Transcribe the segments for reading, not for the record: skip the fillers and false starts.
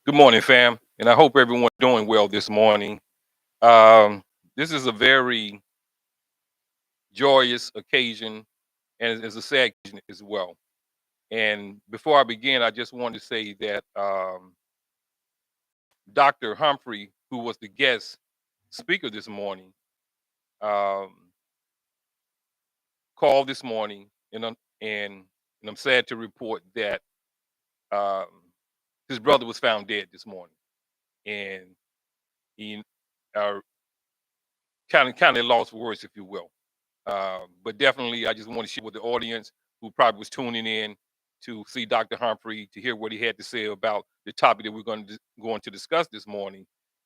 Good morning, fam, and I hope everyone's doing well this morning. Um, this is a very joyous occasion, and it's a sad occasion as well. And before I begin, I just want to say that Dr. Humphrey, who was the guest speaker this morning, um, called this morning, and I'm sad to report that um, his brother was found dead this morning, and he uh, kind of lost for words, if you will. But definitely, I just want to share with the audience who probably was tuning in to see Dr. Humphrey to hear what he had to say about the topic that we're going to discuss this morning.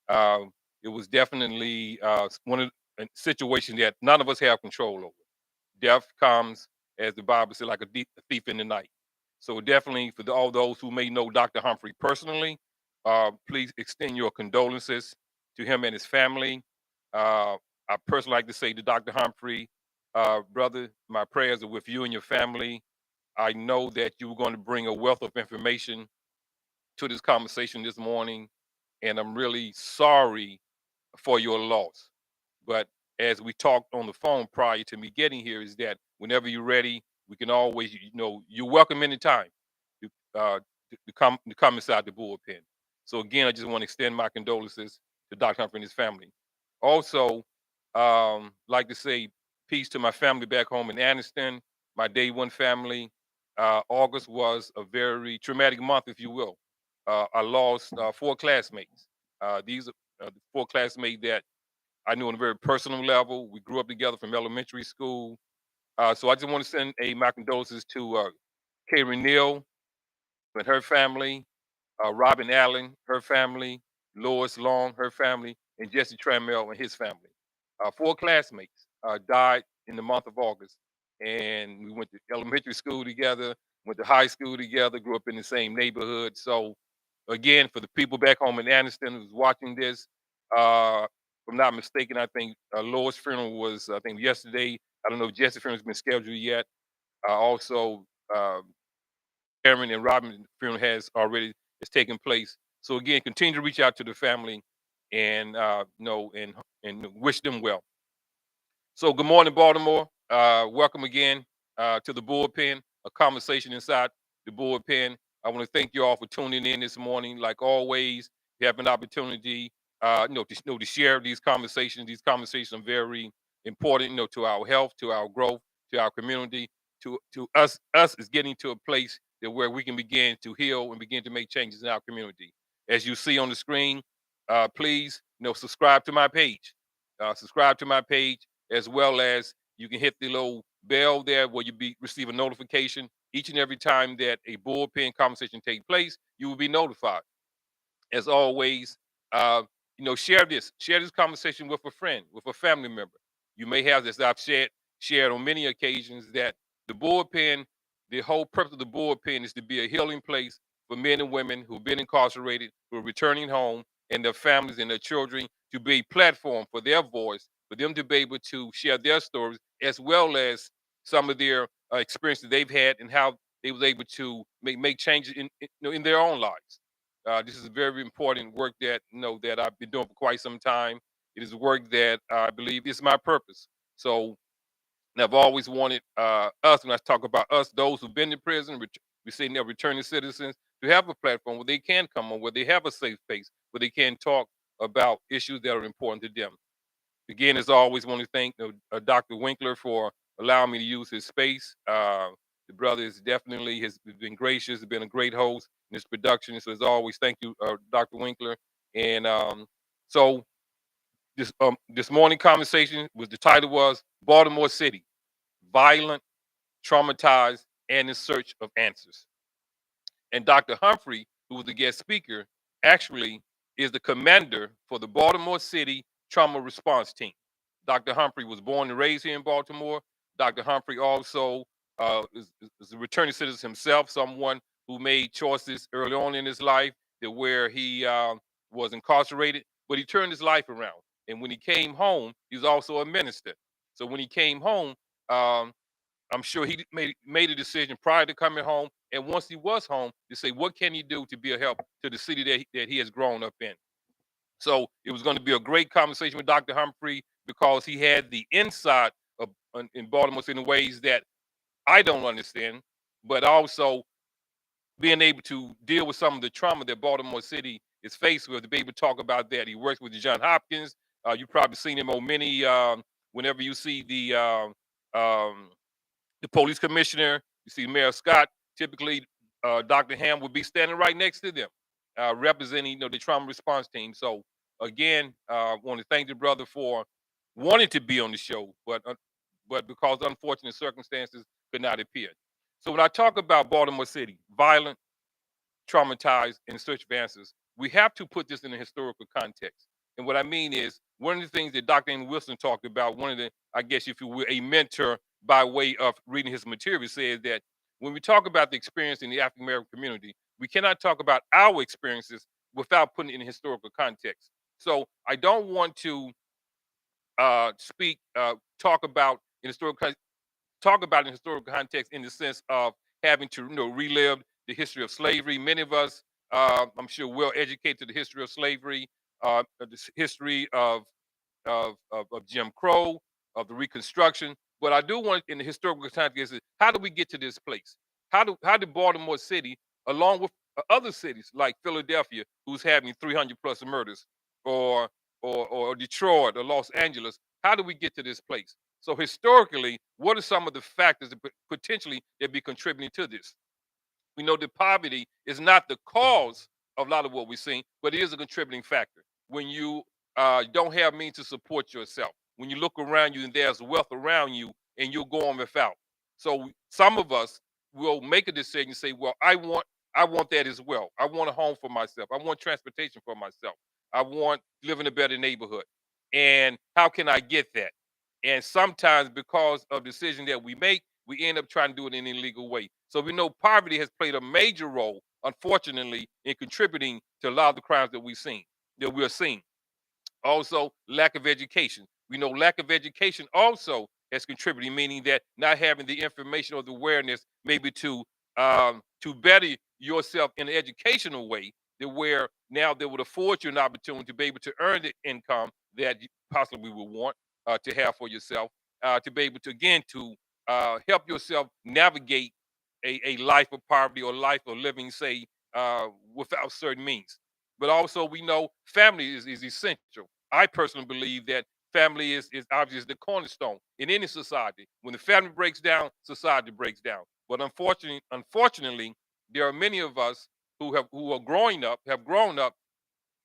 Um, it was definitely one of a situation that none of us have control over. Death comes, as the Bible said, like a thief in the night. So definitely, for all those who may know Dr. Humphrey personally, please extend your condolences to him and his family. Uh, I personally like to say to Dr. Humphrey, brother, my prayers are with you and your family. I know that you were going to bring a wealth of information to this conversation this morning, and I'm really sorry for your loss. But as we talked on the phone prior to me getting here, is that whenever you're ready, we can always, you're welcome anytime to, to come inside the bullpen. So again, I just want to extend my condolences to Dr. Humphrey and his family. Also, like to say peace to my family back home in Anniston, my day one family. August was a very traumatic month, if you will. I lost four classmates. These are the four classmates that I knew on a very personal level. We grew up together from elementary school. So I just want to send my condolences to Karen Neal and her family, Robin Allen, her family, Lois Long, her family, and Jesse Trammell and his family. Four classmates died in the month of August. And we went to elementary school together, went to high school together, grew up in the same neighborhood. So, again, for the people back home in Anniston who's watching this, if I'm not mistaken, I think Lois' funeral was, I think, yesterday. I don't know if Jesse's funeral has been scheduled yet. Also, Aaron and Robin funeral has taken place. So again, continue to reach out to the family and and wish them well. So good morning, Baltimore. Welcome again to the bullpen, a conversation inside the bullpen. I want to thank you all for tuning in this morning. Like always, you have an opportunity, to share these conversations. These conversations are very important, to our health, to our growth, to our community, to us. Us is getting to a place that where we can begin to heal and begin to make changes in our community. As you see on the screen, please, subscribe to my page. Subscribe to my page as well as you can hit the little bell there where you be receive a notification each and every time that a bullpen conversation take place. You will be notified. As always, uh, share this conversation with a friend, with a family member. You may have this. I've shared on many occasions that the bullpen, the whole purpose of the bullpen is to be a healing place for men and women who've been incarcerated, who are returning home, and their families and their children to be a platform for their voice, for them to be able to share their stories as well as some of their experiences they've had and how they was able to make changes in their own lives. This is very important work that that I've been doing for quite some time. It is work that I believe is my purpose. So, and I've always wanted us, when I talk about us, those who've been in prison, we say they're returning citizens, to have a platform where they can come on, where they have a safe space, where they can talk about issues that are important to them. Again, as always, want to thank Dr. Winkler for allowing me to use his space. The brother is definitely has been gracious, has been a great host in this production. So as always, thank you, Dr. Winkler. And so this morning conversation was the title was Baltimore City, Violent, Traumatized, and in Search of Answers. And Dr. Humphrey, who was the guest speaker, actually is the commander for the Baltimore City Trauma Response Team. Dr. Humphrey was born and raised here in Baltimore. Dr. Humphrey also is a returning citizen himself, someone who made choices early on in his life that where he was incarcerated, but he turned his life around. And when he came home, he was also a minister. So when he came home, um, I'm sure he made a decision prior to coming home, and once he was home, to say what can he do to be a help to the city that he has grown up in. So it was going to be a great conversation with Dr. Humphrey because he had the insight of in Baltimore in ways that I don't understand, but also being able to deal with some of the trauma that Baltimore City is faced with, to be able to talk about that. He works with the John Hopkins. You've probably seen him on many. Whenever you see um, the police commissioner, you see Mayor Scott. Typically, Dr. Ham would be standing right next to them, representing the trauma response team. So again, I want to thank the brother for wanting to be on the show, but because unfortunate circumstances could not appear. So when I talk about Baltimore City, violent, traumatized, in search of answers, we have to put this in a historical context. And what I mean is, one of the things that Dr. Amy Wilson talked about, one of the, I guess, if you will, a mentor by way of reading his material, says that when we talk about the experience in the African American community, we cannot talk about our experiences without putting it in a historical context. So I don't want to talk about in historical talk about in historical context in the sense of having to relive the history of slavery. Many of us, I'm sure, well educated to the history of slavery, the history of Jim Crow, of the Reconstruction. But I do want, in the historical context, is how do we get to this place? How did Baltimore City, along with other cities like Philadelphia, who's having 300 plus murders, or or Detroit or Los Angeles, how do we get to this place? So historically, what are some of the factors that potentially that be contributing to this? We know that poverty is not the cause of a lot of what we're seeing, but it is a contributing factor. When you don't have means to support yourself, when you look around you and there's wealth around you and you're going without. So some of us will make a decision and say, well, I want that as well. I want a home for myself. I want transportation for myself. I want to live in a better neighborhood. And how can I get that? And sometimes because of decisions that we make, we end up trying to do it in an illegal way. So we know poverty has played a major role, unfortunately, in contributing to a lot of the crimes that we're seeing. Also, lack of education. We know lack of education also has contributed, meaning that not having the information or the awareness, maybe to better yourself in an educational way, that where now they would afford you an opportunity to be able to earn the income that you possibly would want to have for yourself, to be able to again to help yourself navigate a life of poverty or life of living, say, without certain means. But also, we know family is essential. I personally believe that family is obviously the cornerstone in any society. When the family breaks down, society breaks down. But unfortunately, there are many of us who are growing up, have grown up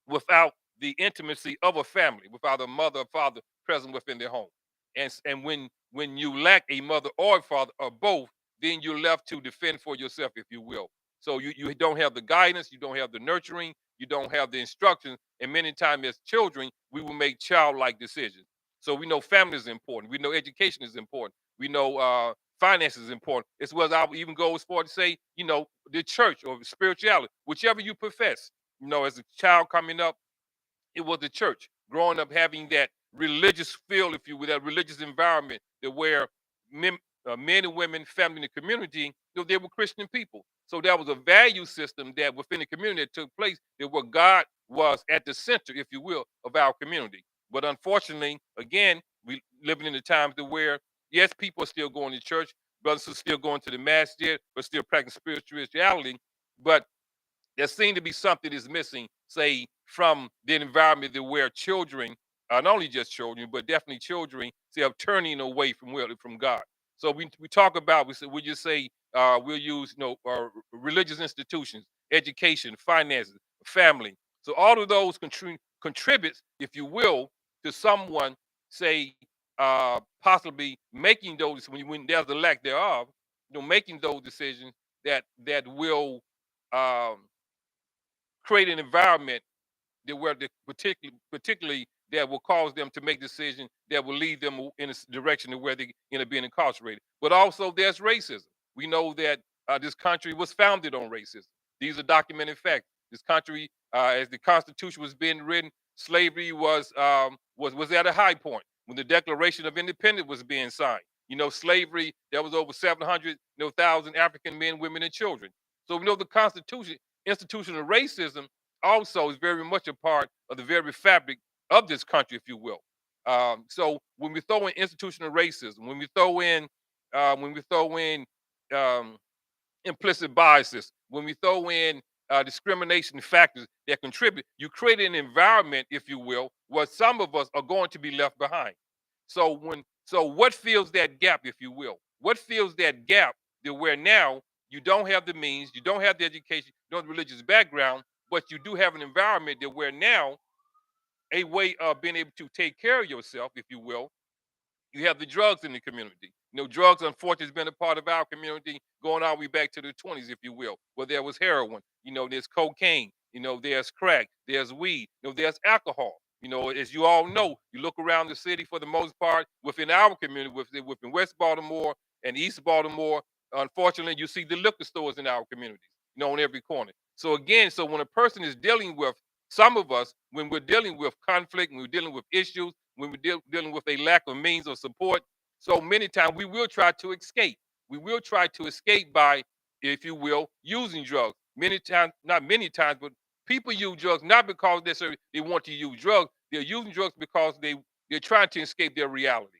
without the intimacy of a family, without a mother or father present within their home. And when you lack a mother or a father or both, then you're left to defend for yourself, if you will. So you don't have the guidance, you don't have the nurturing, you don't have the instruction, and many times as children, we will make childlike decisions. So we know family is important. We know education is important. We know finance is important, as well as I would even go as far to say, the church or spirituality, whichever you profess. As a child coming up, it was the church. Growing up having that religious feel, if you will, that religious environment that where men, men and women, family, and the community, they were Christian people. So there was a value system that within the community that took place, that where God was at the center, if you will, of our community. But unfortunately, again, we living in the times that where, yes, people are still going to church, brothers are still going to the masjid, but still practicing spirituality. But there seems to be something is missing, say, from the environment that where children, not only just children, but definitely children, say, are turning away from God. So we talk about, we just say, we'll use religious institutions, education, finances, family. So all of those contributes, if you will, to someone, say, possibly making those, when there's a lack thereof, making those decisions that will um, create an environment that where the particularly that will cause them to make decisions that will lead them in a direction of where they end up being incarcerated. But also there's racism. We know that this country was founded on racism. These are documented facts. This country, as the Constitution was being written, slavery was at a high point when the Declaration of Independence was being signed. Slavery, there was over 700, thousand African men, women, and children. So we know the Constitution, institutional racism also is very much a part of the very fabric of this country, if you will. So when we throw in institutional racism, when we throw in um, implicit biases, when we throw in discrimination factors that contribute, you create an environment, if you will, where some of us are going to be left behind. So what fills that gap, if you will? What fills that gap that where now you don't have the means, you don't have the education, you don't have the religious background, but you do have an environment that where now a way of being able to take care of yourself, if you will, you have the drugs in the community. Drugs, unfortunately, has been a part of our community going all the way back to the 20s, if you will, where there was heroin, there's cocaine, there's crack, there's weed, there's alcohol. As you all know, you look around the city for the most part, within our community, within West Baltimore and East Baltimore, unfortunately, you see the liquor stores in our communities, on every corner. So again, so when a person is dealing with, some of us, when we're dealing with conflict, when we're dealing with issues, when we're dealing with a lack of means of support, so many times we will try to escape. We will try to escape by, if you will, using drugs. Many times, not many times, but people use drugs not because necessarily they want to use drugs. They're using drugs because they're trying to escape their reality.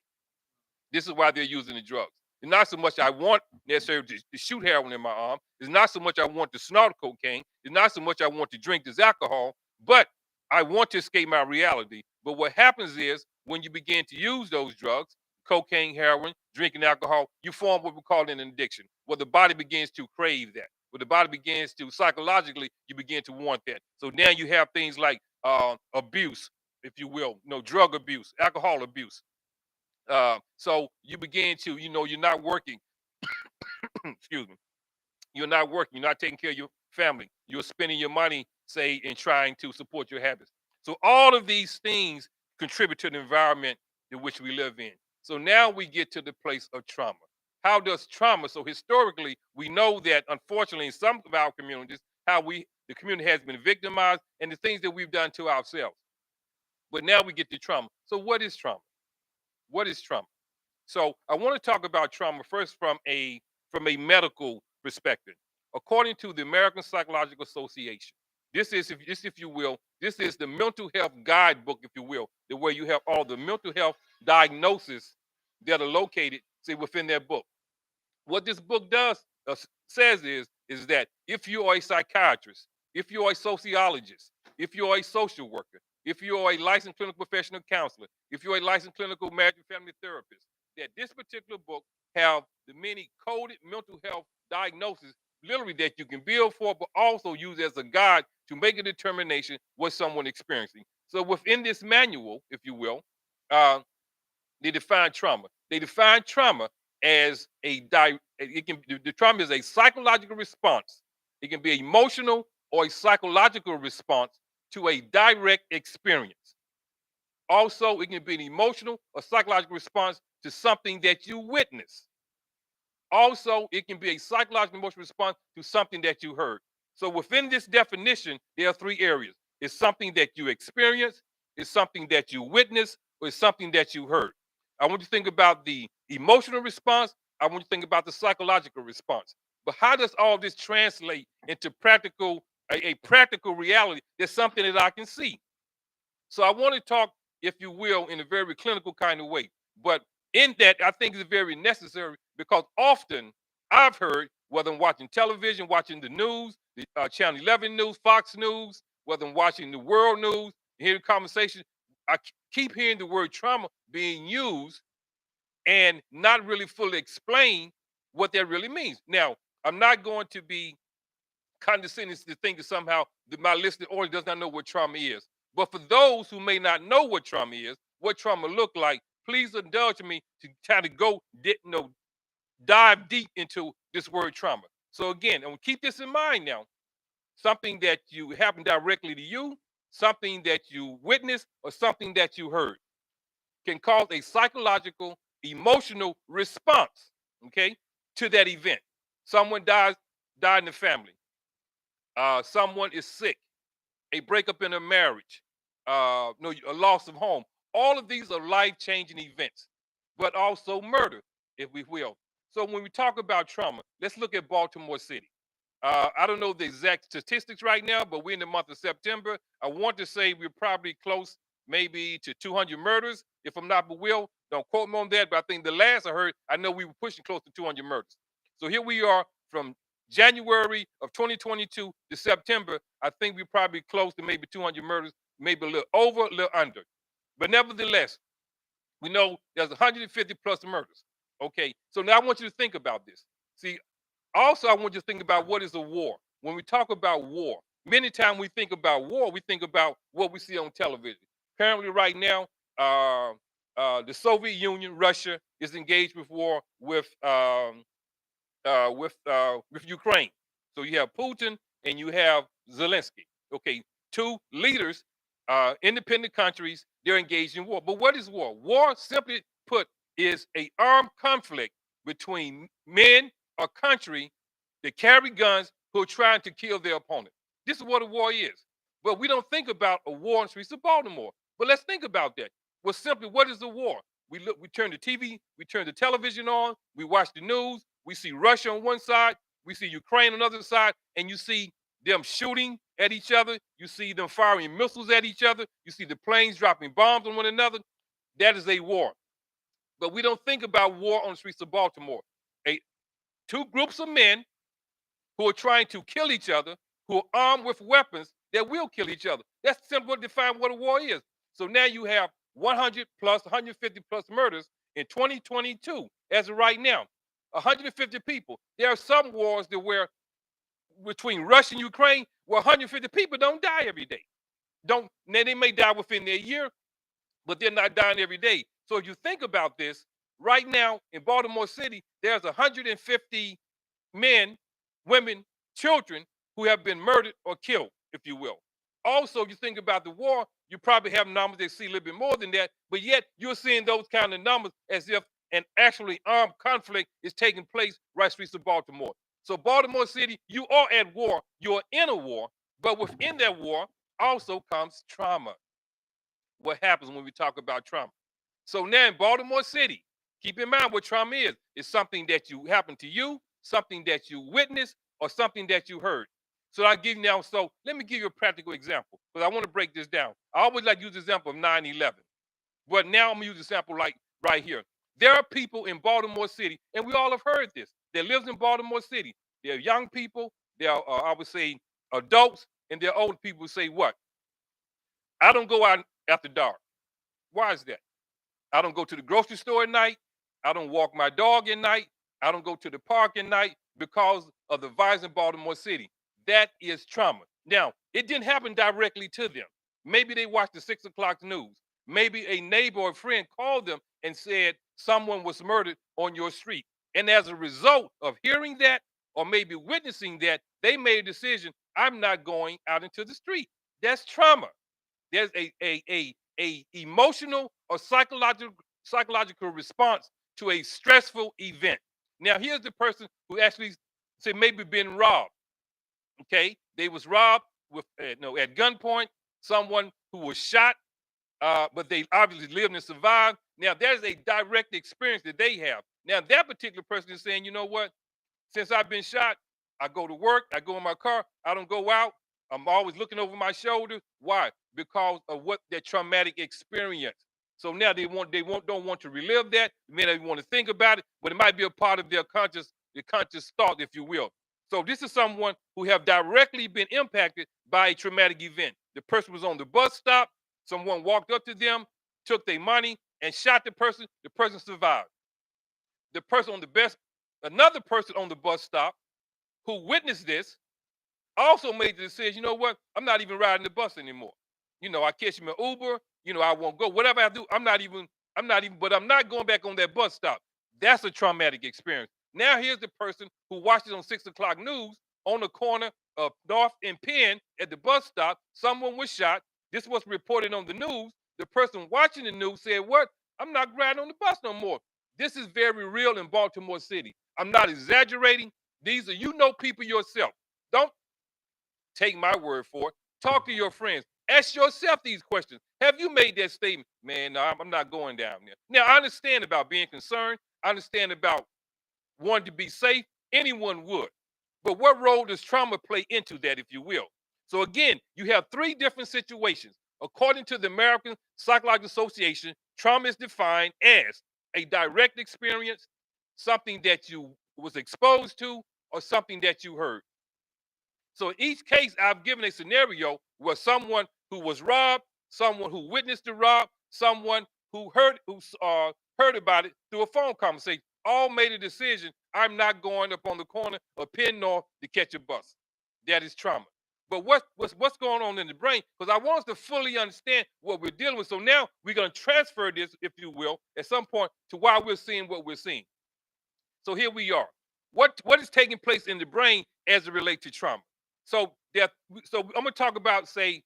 This is why they're using the drugs. It's not so much I want necessarily to shoot heroin in my arm. It's not so much I want to snort cocaine. It's not so much I want to drink this alcohol, but I want to escape my reality. But what happens is when you begin to use those drugs, cocaine, heroin, drinking alcohol, you form what we call an addiction, where the body begins to crave that, where the body begins to psychologically, you begin to want that. So now you have things like abuse, if you will, drug abuse, alcohol abuse. So you begin to, you're not working. Excuse me. You're not working. You're not taking care of your family. You're spending your money, say, in trying to support your habits. So all of these things contribute to the environment in which we live in. So now we get to the place of trauma. How does trauma? So historically, we know that unfortunately in some of our communities, the community has been victimized and the things that we've done to ourselves. But now we get to trauma. So what is trauma? What is trauma? So I want to talk about trauma first from a medical perspective. According to the American Psychological Association, if you will, this is the mental health guidebook, if you will, the way you have all the mental health diagnoses that are located, say, within that book. What this book does says is that if you are a psychiatrist, if you are a sociologist, if you are a social worker, if you are a licensed clinical professional counselor, if you're a licensed clinical marriage and family therapist, that this particular book have the many coded mental health diagnoses literally that you can bill for, but also use as a guide to make a determination what someone experiencing. So within this manual, if you will, uh, they define trauma. They define trauma as the trauma is a psychological response. It can be emotional or a psychological response to a direct experience. Also, it can be an emotional or psychological response to something that you witness. Also, it can be a psychological emotional response to something that you heard. So within this definition, there are three areas. It's something that you experience, it's something that you witness, or it's something that you heard. I want you to think about the emotional response. I want you to think about the psychological response. But how does all this translate into a practical reality? There's something that I can see. So I want to talk, if you will, in a very clinical kind of way. But in that, I think it's very necessary because often I've heard, whether I'm watching television, watching the news, the Channel 11 news, Fox News, whether I'm watching the world news, hearing conversation, I keep hearing the word trauma being used and not really fully explain what that really means. Now, I'm not going to be condescending to think that somehow that my listening audience does not know what trauma is. But for those who may not know what trauma is, what trauma look like, please indulge me to kind of dive deep into this word trauma. So again, and keep this in mind now, something that you happened directly to you, something that you witnessed, or something that you heard can cause a psychological, emotional response, okay, to that event. Someone died in the family. Someone is sick, a breakup in a marriage, no, a loss of home. All of these are life-changing events, but also murder. if we will. So when we talk about trauma, let's look at Baltimore City. I don't know the exact statistics right now, but we're in the month of September. I want to say we're probably close maybe to 200 murders, if I'm not, but will. Don't quote me on that, but I think the last I heard, I know we were pushing close to 200 murders. So here we are from January of 2022 to September. I think we're probably close to maybe 200 murders, maybe a little over, a little under. But nevertheless, we know there's 150 plus murders. Okay, so now I want you to think about this. See, also I want you to think about what is a war. When we talk about war, many times we think about war, we think about what we see on television. Currently, right now, the Soviet Union, Russia, is engaged with war with Ukraine. So you have Putin and you have Zelensky. Okay, two leaders, independent countries. They're engaged in war. But what is war? War, simply put, is a armed conflict between men or country that carry guns who are trying to kill their opponent. This is what a war is. But we don't think about a war in the streets of Baltimore. But let's think about that. Well, simply, what is a war? We turn the TV, we turn the television on, we watch the news, we see Russia on one side, we see Ukraine on the other side, and you see them shooting at each other, you see them firing missiles at each other, you see the planes dropping bombs on one another. That is a war. But we don't think about war on the streets of Baltimore. A Two groups of men who are trying to kill each other, who are armed with weapons that will kill each other. That's simply define what a war is. So now you have 100 plus, 150 plus murders in 2022 as of right now. 150 people. There are some wars that where between Russia and Ukraine where 150 people don't die every day. Don't Now they may die within their year, but they're not dying every day. So if you think about this, right now in Baltimore City, there's 150 men, women, children who have been murdered or killed, if you will. Also, you think about the war, you probably have numbers that see a little bit more than that, but yet you're seeing those kind of numbers as if an actually armed conflict is taking place right streets of Baltimore. So Baltimore City, you are at war, you're in a war, but within that war also comes trauma. What happens when we talk about trauma? So now in Baltimore City, keep in mind what trauma is. It's something that you happened to you, something that you witnessed, or something that you heard. So I give you now. So let me give you a practical example because I want to break this down. I always like to use the example of 9/11, but now I'm gonna use the example like right here. There are people in Baltimore City, and we all have heard this. That lives in Baltimore City. They're young people. They're I would say adults, and they're old people who say what? I don't go out after dark. Why is that? I don't go to the grocery store at night. I don't walk my dog at night. I don't go to the park at night because of the violence in Baltimore City. That is trauma. Now, it didn't happen directly to them. Maybe they watched the 6 o'clock news. Maybe a neighbor or friend called them and said someone was murdered on your street. And as a result of hearing that or maybe witnessing that, they made a decision, I'm not going out into the street. That's trauma. There's a emotional or psychological response to a stressful event. Now here's the person who actually say maybe been robbed. Okay, they was robbed with no at gunpoint. Someone who was shot, but they obviously lived and survived. Now there's a direct experience that they have. Now that particular person is saying, you know what? Since I've been shot, I go to work, I go in my car, I don't go out. I'm always looking over my shoulder. Why? Because of what their traumatic experience. So now don't want to relive that. They may not want to think about it, but it might be a part of their conscious thought, if you will. So this is someone who have directly been impacted by a traumatic event. The person was on the bus stop, someone walked up to them, took their money, and shot the person. The person survived. The person on the best, Another person on the bus stop who witnessed this also made the decision, you know what? I'm not even riding the bus anymore. I catch my Uber, I won't go. Whatever I do, but I'm not going back on that bus stop. That's a traumatic experience. Now here's the person who watched it on 6 o'clock news on the corner of North and Penn at the bus stop. Someone was shot. This was reported on the news. The person watching the news said, what? I'm not riding on the bus no more. This is very real in Baltimore City. I'm not exaggerating. These are, people yourself. Don't take my word for it. Talk to your friends. Ask yourself these questions. Have you made that statement? Man, no, I'm not going down there. Now, I understand about being concerned. understand about wanting to be safe, anyone would. But what role does trauma play into that, if you will? So again, you have three different situations. According to the American Psychological Association, trauma is defined as a direct experience, something that you was exposed to, or something that you heard. So in each case, I've given a scenario where someone who was robbed, someone who witnessed the rob, someone who heard about it through a phone conversation, all made a decision. I'm not going up on the corner of Penn North to catch a bus. That is trauma. But what's going on in the brain? Because I want us to fully understand what we're dealing with. So now we're going to transfer this, if you will, at some point to why we're seeing what we're seeing. So here we are. What is taking place in the brain as it relates to trauma? So there, so I'm gonna talk about, say,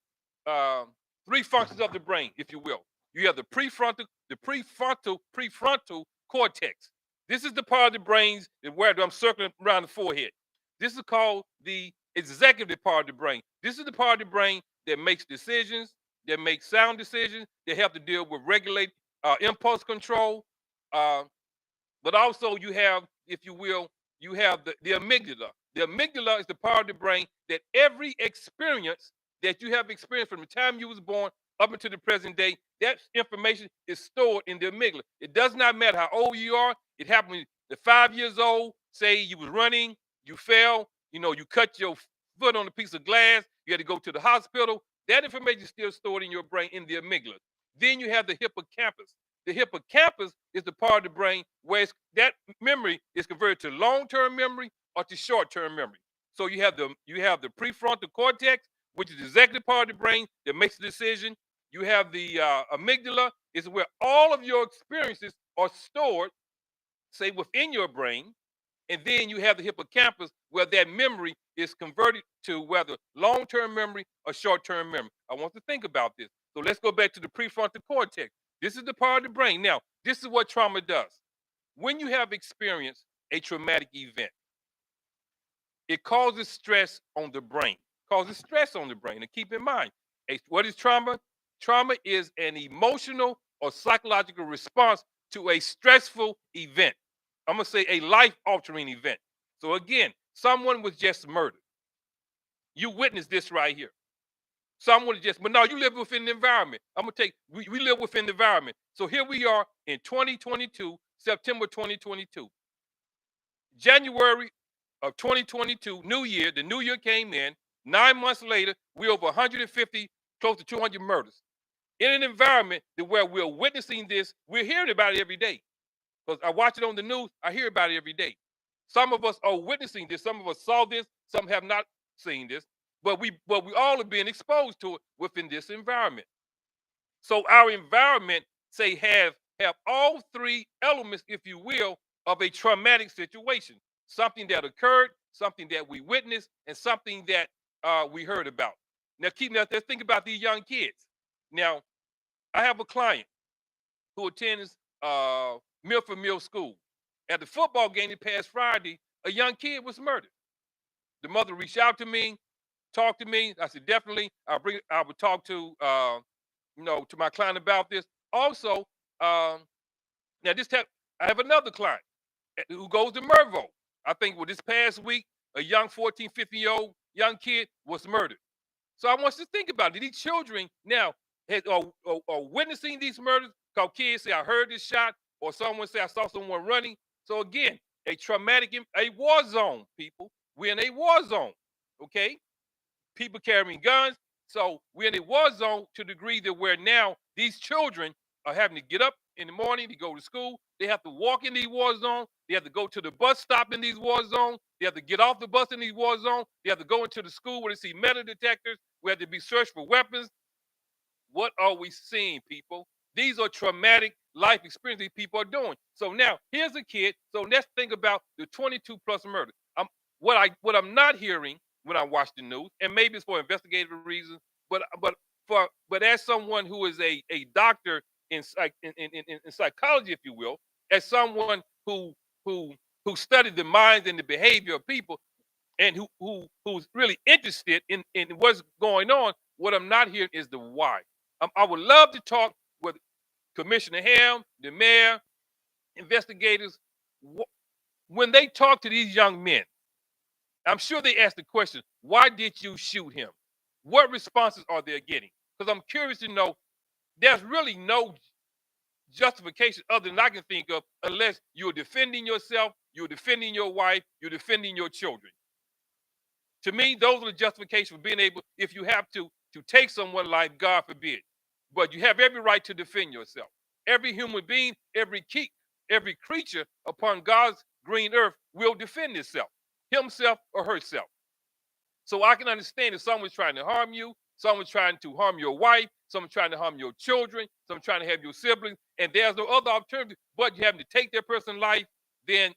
um, three functions of the brain, if you will. You have the prefrontal cortex. This is the part of the brain where I'm circling around the forehead. This is called the executive part of the brain. This is the part of the brain that makes decisions, that makes sound decisions, that have to deal with regulate impulse control. Uh, but also you have, if you will, you have the amygdala. The amygdala is the part of the brain that every experience that you have experienced from the time you was born up until the present day, that information is stored in the amygdala. It does not matter how old you are. It happened when you're 5 years old. Say you was running, you fell, you cut your foot on a piece of glass, you had to go to the hospital. That information is still stored in your brain in the amygdala. Then you have the hippocampus. The hippocampus is the part of the brain where that memory is converted to long-term memory or to short-term memory. So you have the prefrontal cortex, which is the executive part of the brain that makes the decision. You have the amygdala, is where all of your experiences are stored, say within your brain, and then you have the hippocampus where that memory is converted to whether long-term memory or short-term memory. I want to think about this. So let's go back to the prefrontal cortex. This is the part of the brain. Now, this is what trauma does. When you have experienced a traumatic event, it causes stress on the brain. Causes stress on the brain. And keep in mind, what is trauma? Trauma is an emotional or psychological response to a stressful event. I'm gonna say a life-altering event. So again, someone was just murdered. You witnessed this right here. Someone is just, but no, you live within the environment. I'm gonna take, we live within the environment. So here we are in 2022, September 2022. January of 2022, New Year, the New Year came in. 9 months later, we're over 150, close to 200 murders. In an environment where we're witnessing this, we're hearing about it every day. Because I watch it on the news, I hear about it every day. Some of us are witnessing this, some of us saw this, some have not seen this, but we all are being exposed to it within this environment. So our environment, say, have all three elements, if you will, of a traumatic situation. Something that occurred, something that we witnessed, and something that we heard about. Now let's think about these young kids. Now, I have a client who attends Milford Mill School. At the football game this past Friday, a young kid was murdered. The mother reached out to me, talked to me. I said, definitely, I would talk to my client about this. Also, um, now I have another client who goes to Mervo. I think this past week, a young 14, 15-year-old young kid was murdered. So I want you to think about it. These children now are witnessing these murders because kids say, I heard this shot, or someone say, I saw someone running. So again, a war zone, people. We're in a war zone, okay? People carrying guns. So we're in a war zone to the degree that where now these children are having to get up in the morning to go to school. They have to walk in these war zones. They have to go to the bus stop in these war zones. They have to get off the bus in these war zones. They have to go into the school where they see metal detectors. We have to be searched for weapons. What are we seeing, people? These are traumatic life experiences people are doing. So now here's a kid. So let's think about the 22 plus murders. What I'm not hearing when I watch the news, and maybe it's for investigative reasons, but as someone who is a doctor in psychology, if you will, as someone who who studied the minds and the behavior of people, and who's really interested in what's going on, what I'm not hearing is the why. I would love to talk with Commissioner Ham, the mayor, investigators, when they talk to these young men, I'm sure they ask the question, why did you shoot him? What responses are they getting? Because I'm curious to know. There's really no justification other than I can think of, unless you're defending yourself, you're defending your wife, you're defending your children. To me, those are the justifications for being able, if you have to take someone's life, God forbid. But you have every right to defend yourself. Every human being, every creature upon God's green earth will defend itself, himself or herself. So I can understand if someone's trying to harm you, someone's trying to harm your wife, someone's trying to harm your children, someone's trying to have your siblings, and there's no other alternative but you having to take their person's life, then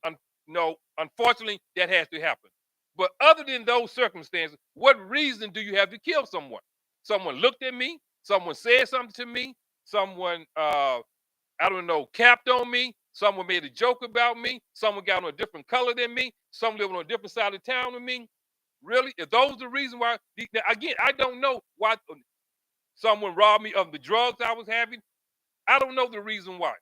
no, unfortunately, that has to happen. But other than those circumstances, what reason do you have to kill someone? Someone looked at me, someone said something to me, someone I don't know, capped on me, someone made a joke about me, someone got on a different color than me, someone living on a different side of town than me. Really? If those are the reason why, again, I don't know why someone robbed me of the drugs I was having. I don't know the reason why.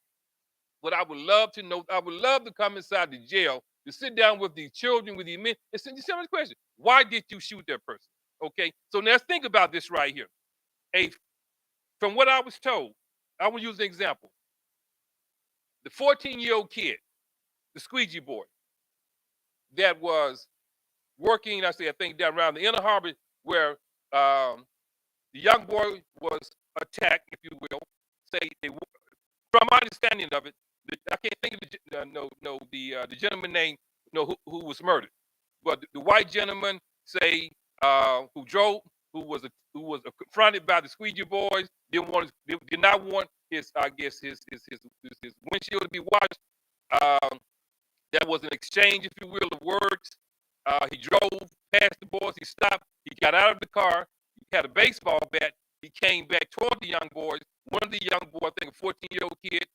But I would love to know, I would love to come inside the jail to sit down with these children, with these men, and send you some question. Why did you shoot that person? Okay. So now let's think about this right here. A, from what I was told, I will use an example. The 14-year-old kid, the squeegee boy, that was working, I think down around the inner harbor where the young boy was attacked, if you will. Say from my understanding of it, I can't think of the gentleman name who was murdered, but the white gentleman say who drove, who was confronted by the squeegee boys, did not want his, I guess, his windshield to be washed. Um, There was an exchange, if you will, of words. He drove past the boys. He stopped. He got out of the car. He had a baseball bat. He came back toward the young boys. One of the young boys, I think a 14-year-old kid,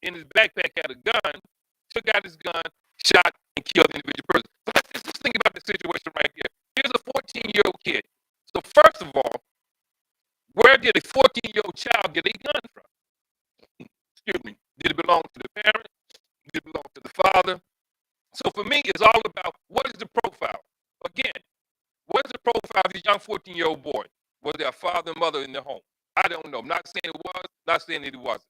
in his backpack had a gun, took out his gun, shot, and killed the individual person. So let's just think about the situation right here. Here's a 14-year-old kid. So first of all, where did a 14-year-old child get a gun from? Excuse me. Did it belong to the parent? Did it belong to the father? So for me, it's all about what is the profile. Again, what is the profile of this young 14-year-old boy? Was there a father and mother in the home? I don't know. I'm not saying it was, not saying that it wasn't.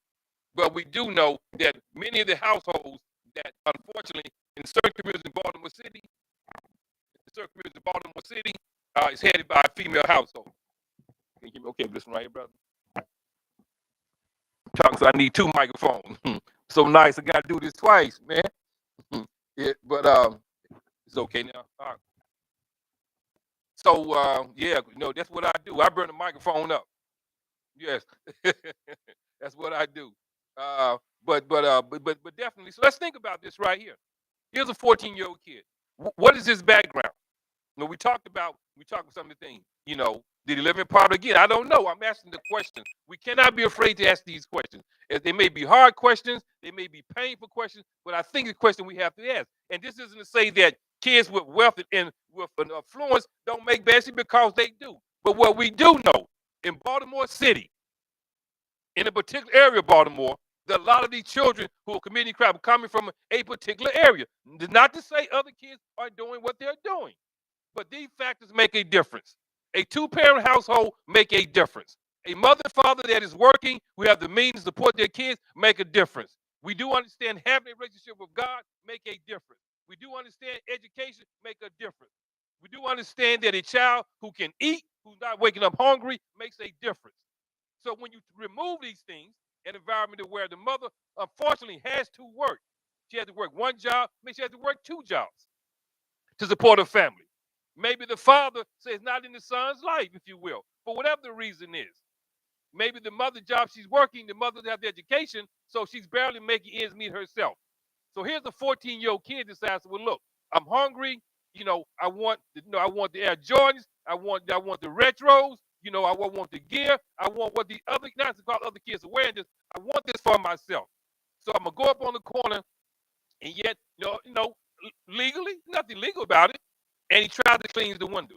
But we do know that many of the households that, unfortunately, in certain communities in Baltimore City, is headed by a female household. Can you hear me okay with this one right here, brother? Talking, so I need two microphones. So nice, I got to do this twice, man. Yeah, but it's okay now. All right. So yeah, that's what I do. I burn the microphone up. Yes, that's what I do. But definitely. So let's think about this right here. Here's a 14-year-old kid. What is his background? We talked about some of the things. Did he live in poverty? Again, I don't know. I'm asking the questions. We cannot be afraid to ask these questions. They may be hard questions, they may be painful questions, but I think the question we have to ask. And this isn't to say that kids with wealth and with an affluence don't make bad decisions, because they do. But what we do know in Baltimore City, in a particular area of Baltimore, that a lot of these children who are committing crime are coming from a particular area. Not to say other kids are doing what they're doing, but these factors make a difference. A two-parent household make a difference. A mother and father that is working, who have the means to support their kids, make a difference. We do understand having a relationship with God make a difference. We do understand education make a difference. We do understand that a child who can eat, who's not waking up hungry, makes a difference. So when you remove these things, an environment where the mother unfortunately has to work, she has to work one job, maybe she has to work two jobs to support her family. Maybe the father says not in the son's life, if you will, for whatever the reason is. Maybe the mother job she's working, the mother has the education, so she's barely making ends meet herself. So here's a 14-year-old kid decides, well, look, I'm hungry. I want the Air Jordans. I want the retros. I want the gear. I want what the other, not to call other kids are wearing this. I want this for myself. So I'm gonna go up on the corner, and yet, legally, nothing legal about it. And he tries to clean the window.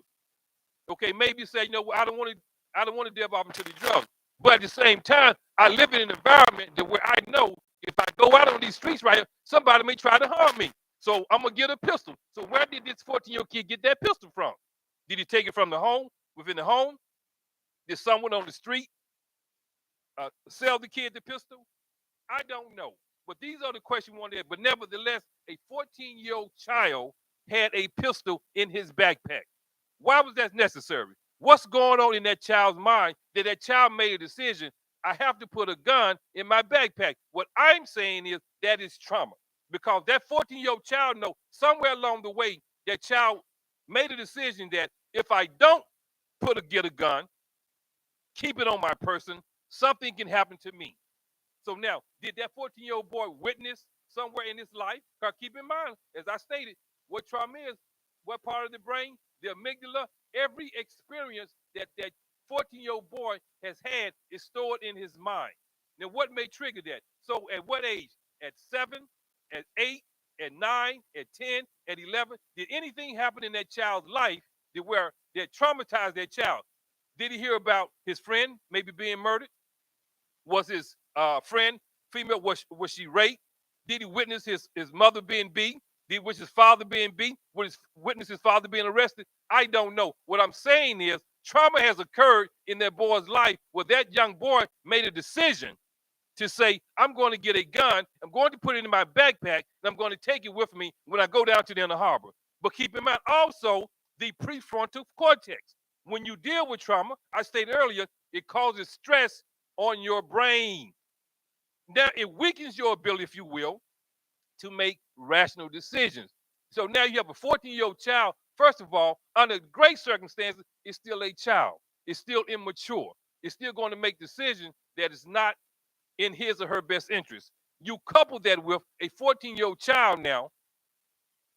Okay, maybe you say, I don't want to delve off into the drugs. But at the same time, I live in an environment where I know If I go out on these streets right here, somebody may try to harm me. So I'm gonna get a pistol. So where did this 14-year-old kid get that pistol from? Did he take it from the home, within the home? Did someone on the street sell the kid the pistol? I don't know. But these are the questions we wanted. But nevertheless, a 14-year-old child had a pistol in his backpack. Why was that necessary? What's going on in that child's mind that that child made a decision? I have to put a gun in my backpack. What I'm saying is that is trauma, because that 14-year-old child know somewhere along the way that child made a decision that if I don't get a gun, keep it on my person, something can happen to me. So now, did that 14-year-old boy witness somewhere in his life? Because keep in mind, as I stated, what trauma is, what part of the brain, the amygdala, every experience that that 14-year-old boy has had is stored in his mind. Now, what may trigger that? So at what age? At 7, at 8, at 9, at 10, at 11? Did anything happen in that child's life that traumatized that child? Did he hear about his friend maybe being murdered? Was his friend female? Was she raped? Did he witness his mother being beat? Did he witness his father being beat? Witness his father being arrested? I don't know. What I'm saying is trauma has occurred in that boy's life where that young boy made a decision to say, I'm going to get a gun, I'm going to put it in my backpack, and I'm going to take it with me when I go down to the inner harbor. But keep in mind also the prefrontal cortex. When you deal with trauma, I stated earlier, it causes stress on your brain. Now it weakens your ability, if you will, to make rational decisions. So now you have a 14-year-old child, first of all, under great circumstances, is still a child. It's still immature. It's still going to make decisions that is not in his or her best interest. You couple that with a 14-year-old child now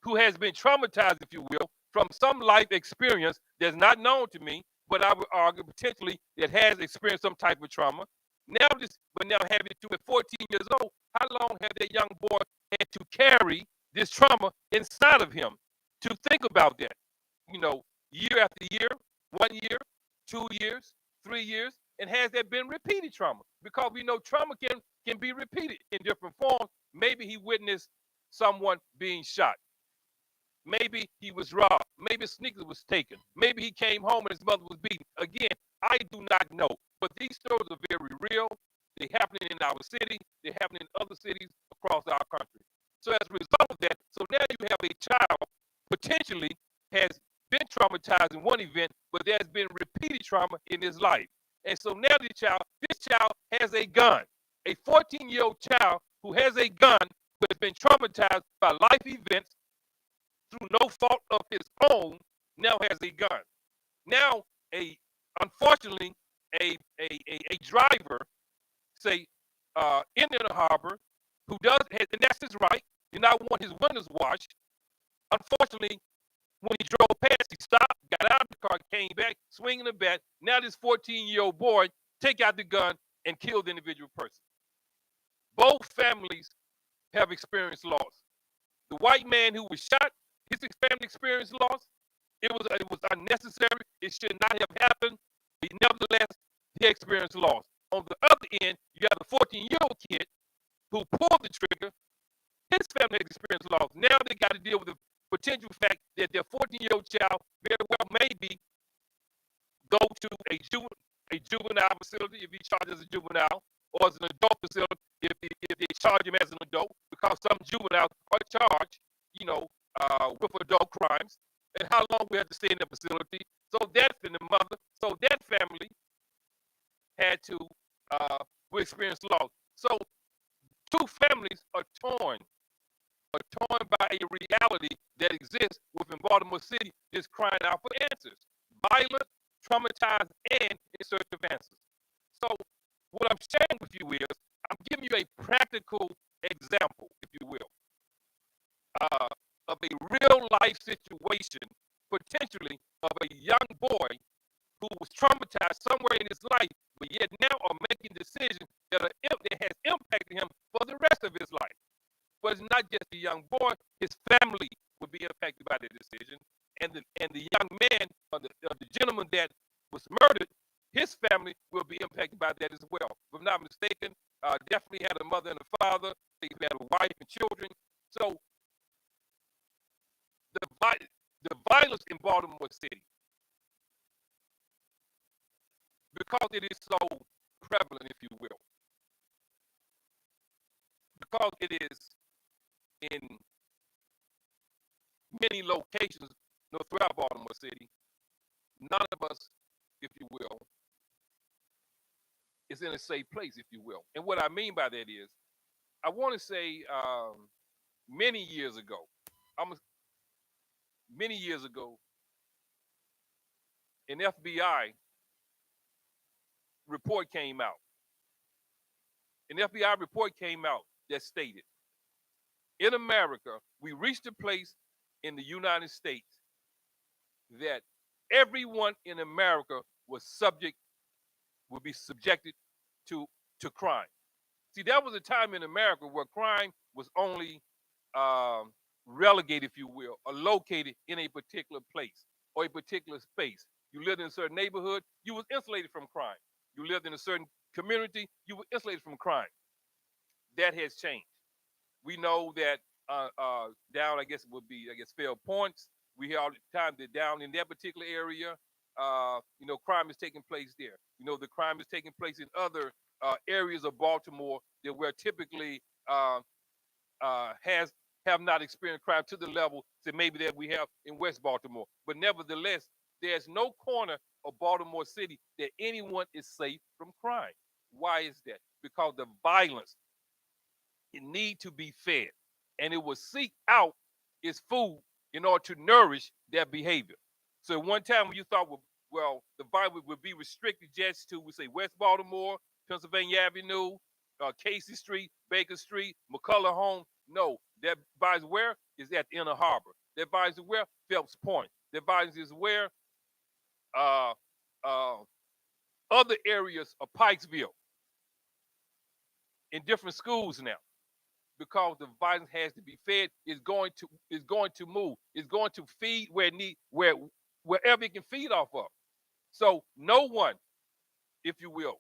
who has been traumatized, if you will, from some life experience that's not known to me, but I would argue potentially that has experienced some type of trauma. But now having to at 14 years old, how long have that young boy had to carry this trauma inside of him? To think about that, year after year, 1 year, 2 years, 3 years, and has there been repeated trauma? Because we know trauma can be repeated in different forms. Maybe he witnessed someone being shot. Maybe he was robbed. Maybe his sneakers was taken. Maybe he came home and his mother was beaten. Again, I do not know. But these stories are very real. They're happening in our city. They're happening in other cities across our country. So as a result of that, so now you have a child potentially has been traumatized in one event, but there's been repeated trauma in his life. And so now this child has a gun. A 14-year-old child who has a gun who has been traumatized by life events through no fault of his own, now has a gun. Now, unfortunately, a driver, say, in the harbor, and that's his right, did not want his windows washed. Unfortunately, when he drove past, he stopped, got out of the car, came back, swinging the bat. Now this 14-year-old boy take out the gun and kill the individual person. Both families have experienced loss. The white man who was shot, his family experienced loss. It was unnecessary. It should not have happened. But nevertheless, he experienced loss. On the other end, you have the 14-year-old kid who pulled the trigger. His family has experienced loss. Now they got to deal with the potential fact that their 14-year-old child very well maybe go to a juvenile facility if he charged as a juvenile, or as an adult facility if they charge him as an adult, because some juveniles are charged, with adult crimes, and how long we have to stay in the facility. So that's been the mother. So that family had to experience loss. So two families are torn by a reality that exists within Baltimore City, just crying out for answers. Violent, traumatized, and in search of answers. So what I'm sharing with you is, I'm giving you a practical example, if you will, of a real life situation, potentially, of a young boy who was traumatized somewhere in his life, but yet now are making decisions that has impacted him for the rest of his life. But it's not just the young boy; his family would be impacted by the decision, and the young man, or the gentleman that was murdered, his family will be impacted by that as well. If I'm not mistaken, definitely had a mother and a father. They had a wife and children. So the violence in Baltimore City, because it is so prevalent, if you will, because it is in many locations throughout Baltimore City, none of us, if you will, is in a safe place, if you will. And what I mean by that is, I want to say many years ago, many years ago, an FBI report came out. An FBI report came out that stated, in America, we reached a place in the United States that everyone in America would be subjected to crime. See, that was a time in America where crime was only um, relegated, if you will, or located in a particular place or a particular space. You lived in a certain neighborhood, you was insulated from crime. You lived in a certain community, you were insulated from crime. That has changed. We know that down, I guess it would be, Fair Points. We hear all the time that down in that particular area, crime is taking place there. The crime is taking place in other areas of Baltimore that where typically has have not experienced crime to the level that maybe that we have in West Baltimore. But nevertheless, there's no corner of Baltimore City that anyone is safe from crime. Why is that? Because the violence, it need to be fed, and it will seek out its food in order to nourish their behavior. So at one time when you thought, well, the violence would be restricted just to, we say, West Baltimore, Pennsylvania Avenue, Casey Street, Baker Street, McCullough Home. No, that violence where is at the Inner Harbor. That violence is where Phelps Point. That violence is where uh, uh, other areas of Pikesville, in different schools now, because the violence has to be fed. It's going to move. It's going to feed wherever it can feed off of. So no one, if you will,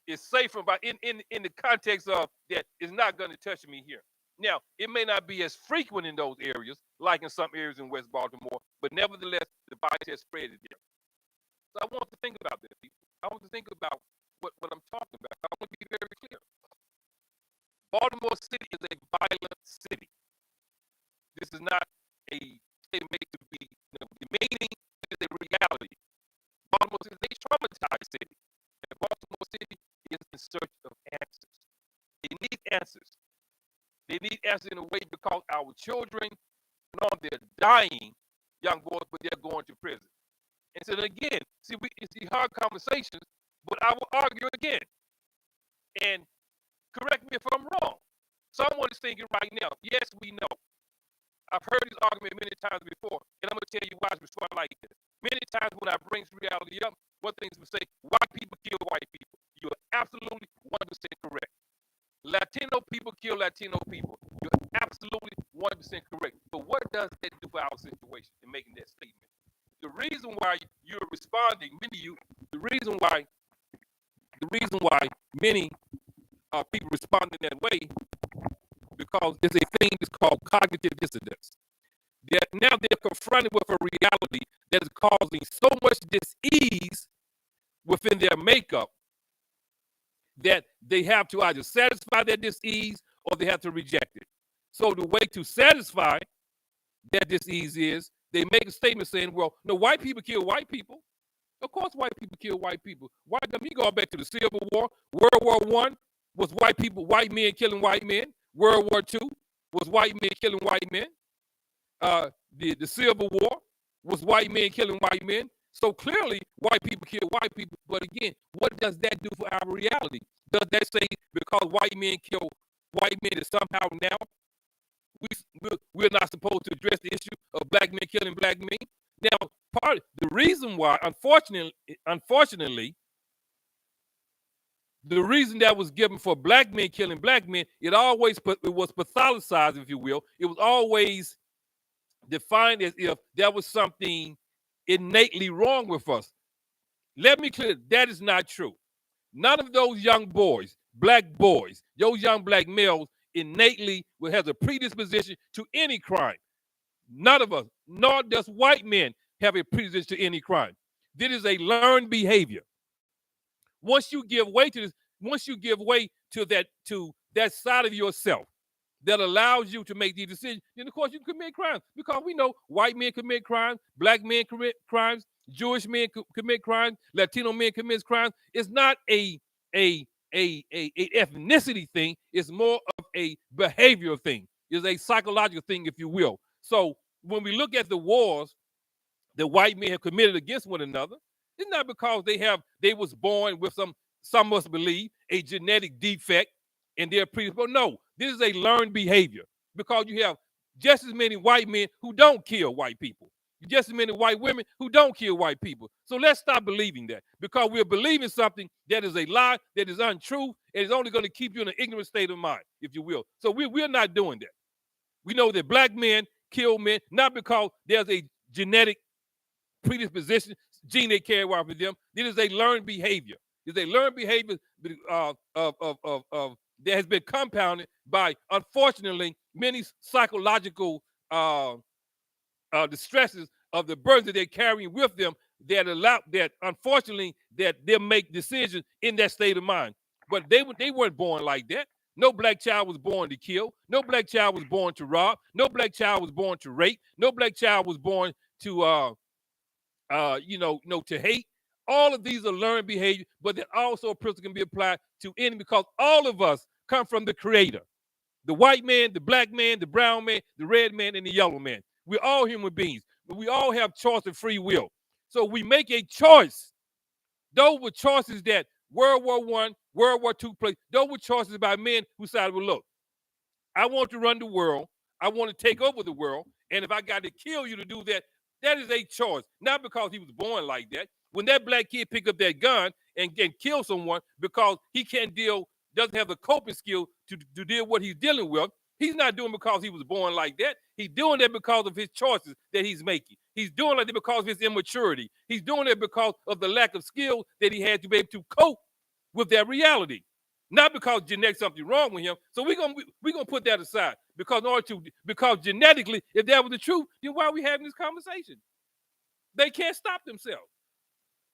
is safe from in the context of that is not going to touch me here. Now, it may not be as frequent in those areas, like in some areas in West Baltimore, but nevertheless, the violence has spread there. So I want to think about this, people. I want to think about what I'm talking about. I want to be very clear. Baltimore City is a violent city. This is not a statement made to be demeaning. It is a reality. Baltimore City is a traumatized city. And Baltimore City is in search of answers. They need answers. They need answers in a way because our children, they're dying, young boys, but they're going to prison. And so again, it's the hard conversations, but I will argue again. And correct me if I'm wrong. Someone is thinking right now, yes, we know. I've heard this argument many times before, and I'm going to tell you why I respond like this. Many times when I bring reality up, one thing is to say, white people kill white people. You're absolutely 100% correct. Latino people kill Latino people. You're absolutely 100% correct. But what does that do for our situation in making that statement? The reason why you're responding, the reason why many people respond in that way, because there's a thing that's called cognitive dissonance. Now they're confronted with a reality that is causing so much dis-ease within their makeup that they have to either satisfy that dis-ease or they have to reject it. So the way to satisfy that dis-ease is they make a statement saying, well, no, white people kill white people. Of course white people kill white people. Me go back to the Civil War. World War I was white men killing white men. World War II was white men killing white men. The Civil War was white men killing white men. So clearly, white people kill white people. But again, what does that do for our reality? Does that say because white men kill white men that somehow now we're not supposed to address the issue of black men killing black men? Now, part of the reason why, unfortunately, the reason that was given for black men killing black men, it was pathologized, if you will. It was always defined as if there was something innately wrong with us. Let me clear, that is not true. None of those young boys, those young black males innately will have a predisposition to any crime. None of us, nor does white men have a predisposition to any crime. This is a learned behavior. Once you give way to this, once you give way to that side of yourself that allows you to make these decisions, then of course you commit crimes. Because we know white men commit crimes, black men commit crimes, Jewish men commit crimes, Latino men commit crimes. It's not a ethnicity thing. It's more of a behavioral thing. It's a psychological thing, if you will. So when we look at the wars that white men have committed against one another, it's not because they was born with some must believe a genetic defect in their predisposition. No, this is a learned behavior because you have just as many white men who don't kill white people, just as many white women who don't kill white people. So let's stop believing that, because we're believing something that is a lie, that is untrue, and is only going to keep you in an ignorant state of mind, if you will. So we're not doing that. We know that black men kill men not because there's a genetic predisposition gene they carry out for them. It is a learned behavior. It's a learned behavior that has been compounded by, unfortunately, many psychological the stresses of the burdens that they're carrying with them that unfortunately that they make decisions in that state of mind. But they weren't born like that. No black child was born to kill. No black child was born to rob. No black child was born to rape. No black child was born to to hate. All of these are learned behavior, but that also a principle can be applied to any, because all of us come from the Creator. The white man, the black man, the brown man, the red man, and the yellow man. We're all human beings, but we all have choice and free will. So we make a choice. Those were choices that World War I, World War II place. Those were choices by men who said, well, look, I want to run the world. I want to take over the world. And if I got to kill you to do that, that is a choice. Not because he was born like that. When that black kid pick up that gun and kill someone because he doesn't have the coping skill to deal with what he's dealing with, he's not doing it because he was born like that. He's doing that because of his choices that he's making. He's doing it because of his immaturity. He's doing it because of the lack of skill that he had to be able to cope with that reality. Not because genetic something wrong with him. So we're gonna put that aside, because genetically, if that was the truth, then why are we having this conversation? They can't stop themselves.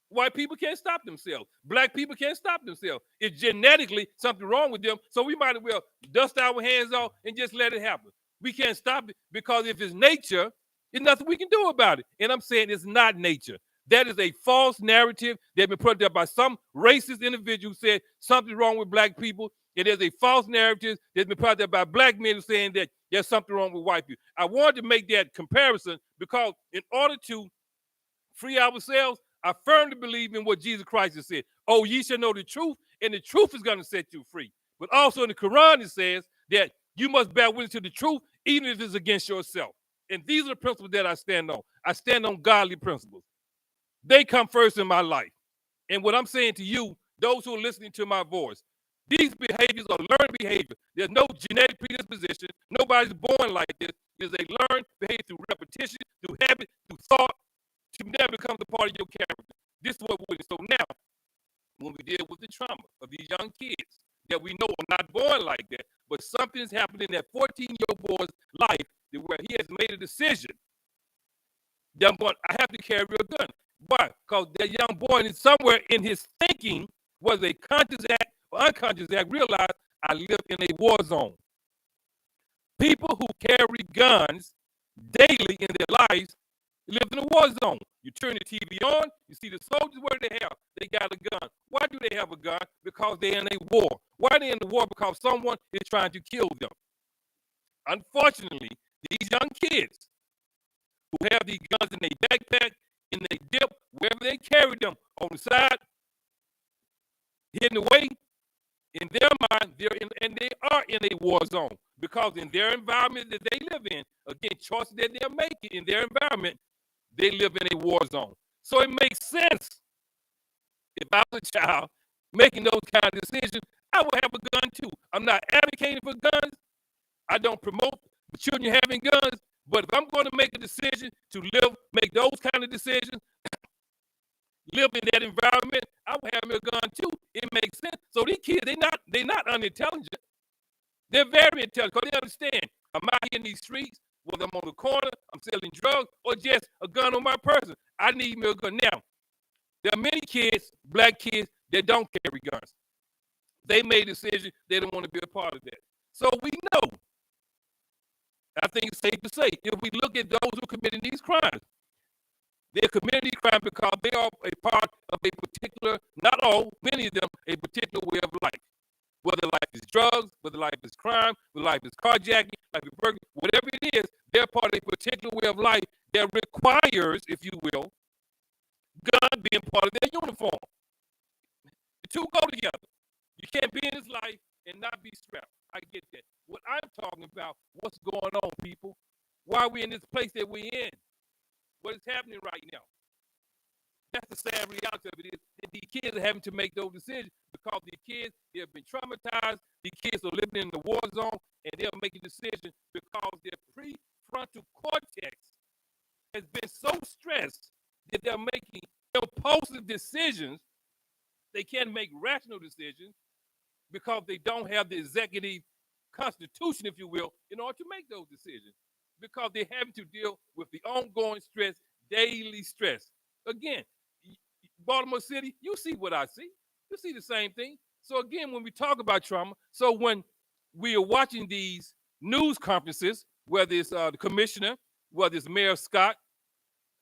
White people can't stop themselves. Black people can't stop themselves. It's genetically something wrong with them, so we might as well dust our hands off and just let it happen. We can't stop it, because if it's nature, there's nothing we can do about it. And I'm saying it's not nature. That is a false narrative that's been put up by some racist individual who said something's wrong with black people. It is a false narrative that's been put up by black men saying that there's something wrong with white people. I wanted to make that comparison because in order to free ourselves, I firmly believe in what Jesus Christ has said. Oh, ye shall know the truth, and the truth is going to set you free. But also in the Quran, it says that you must bear witness to the truth, even if it's against yourself. And these are the principles that I stand on. I stand on godly principles. They come first in my life. And what I'm saying to you, those who are listening to my voice, these behaviors are learned behavior. There's no genetic predisposition. Nobody's born like this. It's a learned behavior through repetition, through habit, through thought, to never become a part of your character. This is what we're doing. So now, when we deal with the trauma of these young kids that we know are not born like that, but something's happening in that 14-year-old boy's life where he has made a decision that I have to carry a gun. Why? Because that young boy is somewhere in his thinking, whether a conscious act or unconscious act, realized I live in a war zone. People who carry guns daily in their lives live in a war zone. You turn the TV on, you see the soldiers, what do they have? They got a gun. Why do they have a gun? Because they're in a war. Why are they in the war? Because someone is trying to kill them. Unfortunately, these young kids who have these guns in their backpack, in their dip, wherever they carry them, on the side, hidden away, in their mind, they are in a war zone, because in their environment that they live in, again, choices that they're making in their environment, they live in a war zone. So it makes sense, if I was a child making those kind of decisions, I would have a gun too. I'm not advocating for guns. I don't promote the children having guns. But if I'm going to make a decision to make those kind of decisions, live in that environment, I would have me a gun too. It makes sense. So these kids, they're not unintelligent. They're very intelligent because they understand. I'm out here in these streets, whether I'm on the corner, I'm selling drugs, or just a gun on my person. I need me a gun. Now, there are many kids, black kids, that don't carry guns. They made a decision they don't want to be a part of that. So we know, I think it's safe to say, if we look at those who are committing these crimes, they're committing these crimes because they are a part of a particular, not all, many of them, a particular way of life. Whether life is drugs, whether life is crime, whether life is carjacking, life is burglary, whatever it is, they're part of a particular way of life that requires, if you will, gun being part of their uniform. The two go together. You can't be in this life and not be strapped. I get that. What I'm talking about, what's going on, people? Why are we in this place that we're in? What is happening right now? That's the sad reality of it is that these kids are having to make those decisions because these kids, they have been traumatized. These kids are living in the war zone, and they're making decisions because their prefrontal cortex has been so stressed that they're making impulsive decisions. They can't make rational decisions because they don't have the executive constitution, if you will, in order to make those decisions because they're having to deal with the ongoing stress, daily stress. Again, Baltimore City, you see what I see. You see the same thing. So again, when we talk about trauma, so when we are watching these news conferences, whether it's the commissioner, whether it's Mayor Scott,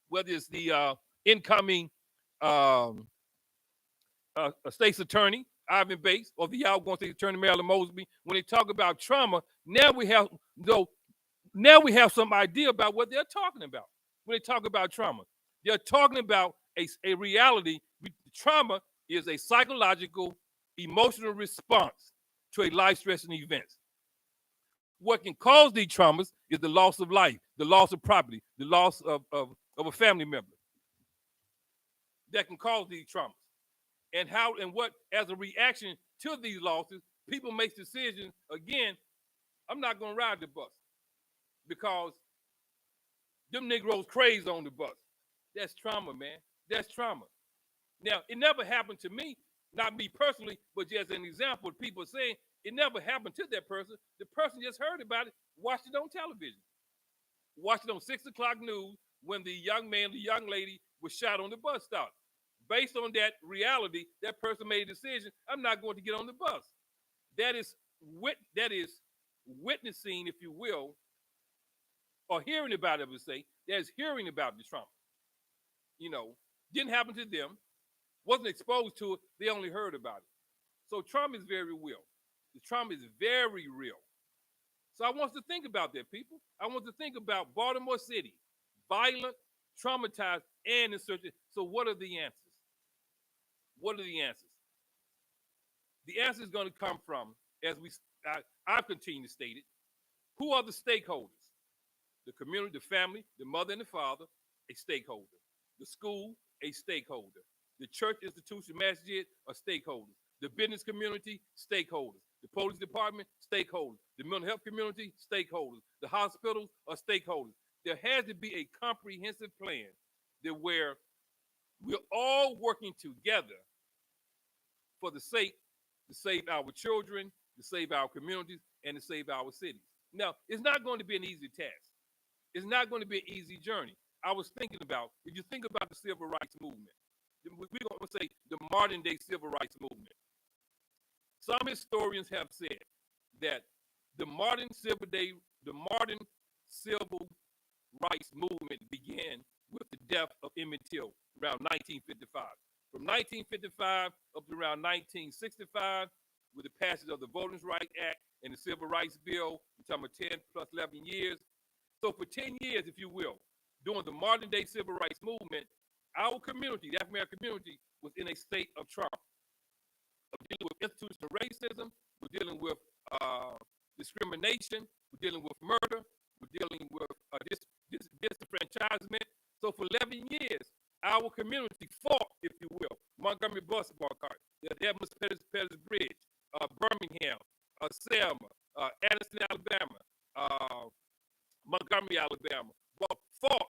whether it's the incoming state's attorney, Ivan Bates, or the outgoing state's attorney, Marilyn Mosby, when they talk about trauma, now we have some idea about what they're talking about when they talk about trauma. They're talking about a reality. Trauma is a psychological, emotional response to a life-stressing event. What can cause these traumas is the loss of life, the loss of property, the loss of a family member. That can cause these traumas. And what, as a reaction to these losses, people make decisions. Again, I'm not going to ride the bus because them Negroes crazy on the bus. That's trauma, man. That's trauma. Now, it never happened to me, not me personally, but just an example. People are saying it never happened to that person. The person just heard about it, watched it on television, watched it on 6 o'clock news when the young man, the young lady was shot on the bus stop. Based on that reality, that person made a decision, I'm not going to get on the bus. That is witnessing, if you will, or hearing about it, I would say, that is hearing about the trauma. Didn't happen to them, wasn't exposed to it, they only heard about it. So trauma is very real. The trauma is very real. So I want to think about that, people. I want to think about Baltimore City, violent, traumatized, and insurgent. So what are the answers? What are the answers? The answer is going to come from, as I've continued to state it, who are the stakeholders? The community, the family, the mother and the father, a stakeholder. The school, a stakeholder. The church institution, masjid, are stakeholders. The business community, stakeholders. The police department, stakeholders. The mental health community, stakeholders. The hospitals are stakeholders. There has to be a comprehensive plan that where we're all working together for the sake to save our children, to save our communities, and to save our cities. Now, it's not going to be an easy task. It's not going to be an easy journey. I was thinking about, if you think about the civil rights movement, we're going to say the modern day civil rights movement. Some historians have said that the modern civil rights movement began with the death of Emmett Till around 1955. From 1955 up to around 1965, with the passage of the Voting Rights Act and the Civil Rights Bill, we're talking about 10 plus 11 years. So for 10 years, if you will, during the modern day civil rights movement, our community, the African American community, was in a state of trauma. We're dealing with institutional racism, we're dealing with discrimination, we're dealing with murder, we're dealing with disenfranchisement. So for 11 years, our community fought, if you will, Montgomery bus boycott, the Edmonds Pettis Bridge, Birmingham, Selma, Addison, Alabama, Montgomery, Alabama, fought